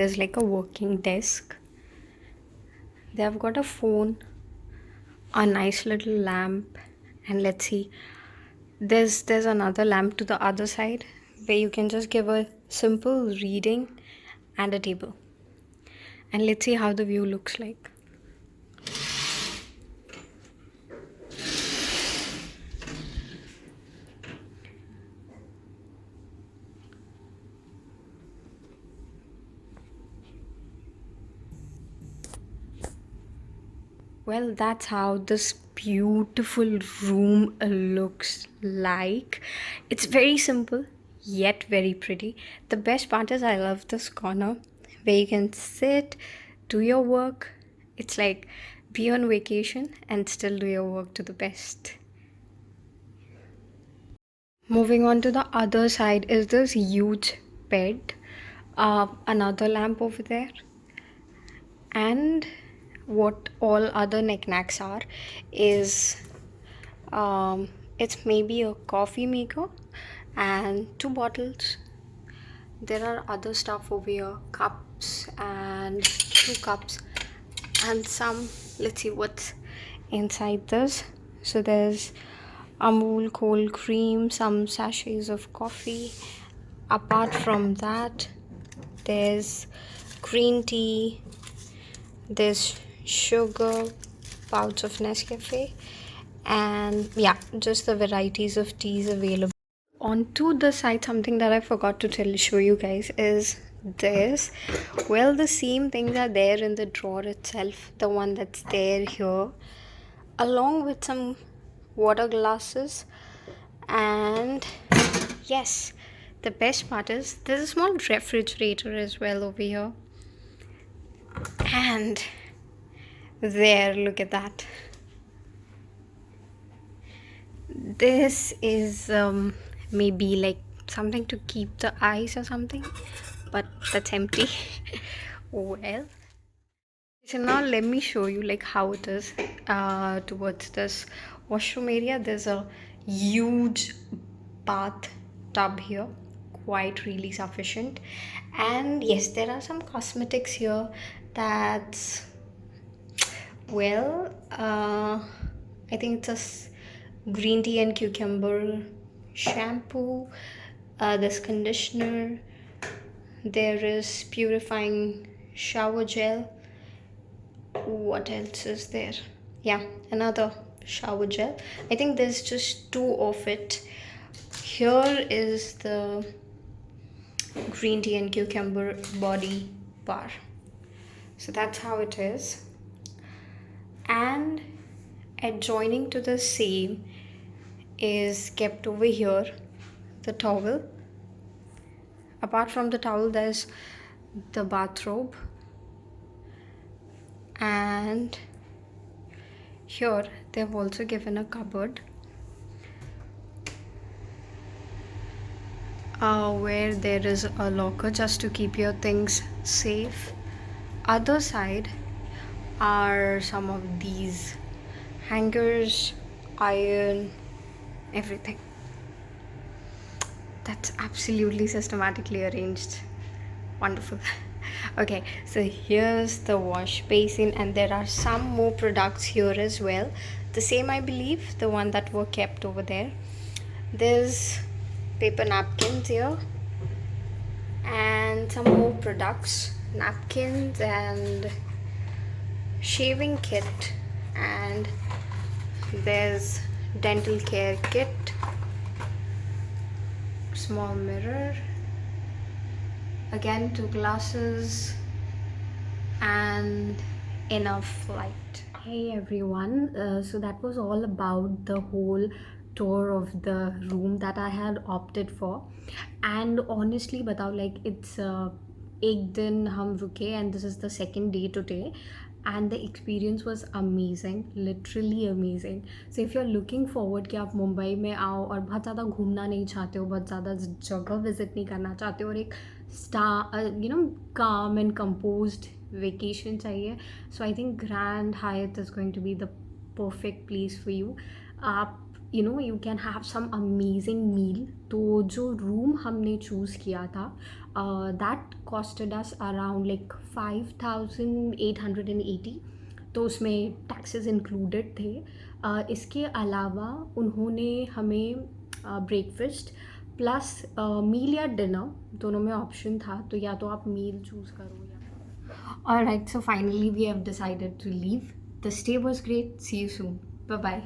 there's like a working desk. They have got a phone, a nice little lamp, and let's see, there's another lamp to the other side where you can just give a simple reading, and a table. And let's see how the view looks like. Well, that's how this beautiful room looks like. It's very simple, yet very pretty. The best part is I love this corner where you can sit, do your work. It's like be on vacation and still do your work to the best. Moving on to the other side is this huge bed, another lamp over there, and what all other knickknacks are is it's maybe a coffee maker and two bottles. There are other stuff over here, cups and two cups and some. Let's see what's inside this. So there's Amul cold cream, some sachets of coffee. Apart from that, there's green tea, there's sugar, pouch of Nescafe, and yeah, just the varieties of teas available. Onto the side, something that I forgot to show you guys is this. Well, the same things are there in the drawer itself, the one that's there here, along with some water glasses. And yes, the best part is there's a small refrigerator as well over here. And there, look at that. This is maybe like something to keep the eyes or something, but that's empty. Well, so now let me show you like how it is towards this washroom area. There's a huge bath tub here, quite really sufficient. And yes, there are some cosmetics here. That's well, I think it's green tea and cucumber shampoo, this conditioner, there is purifying shower gel. What else is there? Yeah, another shower gel. I think there's just two of it. Here is the green tea and cucumber body bar. So that's how it is. And adjoining to the same is kept over here the towel. Apart from the towel, there's the bathrobe, and here they've also given a cupboard where there is a locker just to keep your things safe. Other side are some of these hangers, iron, everything. That's absolutely systematically arranged. Wonderful. Okay, so here's the wash basin, and there are some more products here as well. The same, I believe, the one that were kept over there. There's paper napkins here and some more products, napkins and shaving kit, and there's dental care kit, small mirror, again two glasses, and enough light. Hey everyone, so that was all about the whole tour of the room that I had opted for. And honestly बताओ, like it's एक दिन हम रुके and this is the second day today, and the experience was amazing, literally amazing. So if you're looking forward कि आप मुंबई में आओ और बहुत ज़्यादा घूमना नहीं चाहते हो, बहुत ज़्यादा जगह विजिट नहीं करना चाहते हो और एक calm and composed vacation चाहिए, so I think Grand Hyatt is going to be the perfect place for you. आप you can have some amazing meal. तो जो रूम हमने चूज़ किया था that costed us around like 5,880, तो उसमें taxes included थे। इसके अलावा उन्होंने हमें ब्रेकफास्ट प्लस मील या डिनर दोनों में ऑप्शन था, तो या तो आप मील चूज़ करो या Alright, so finally we have decided to leave. The stay was great. See you soon. Bye bye.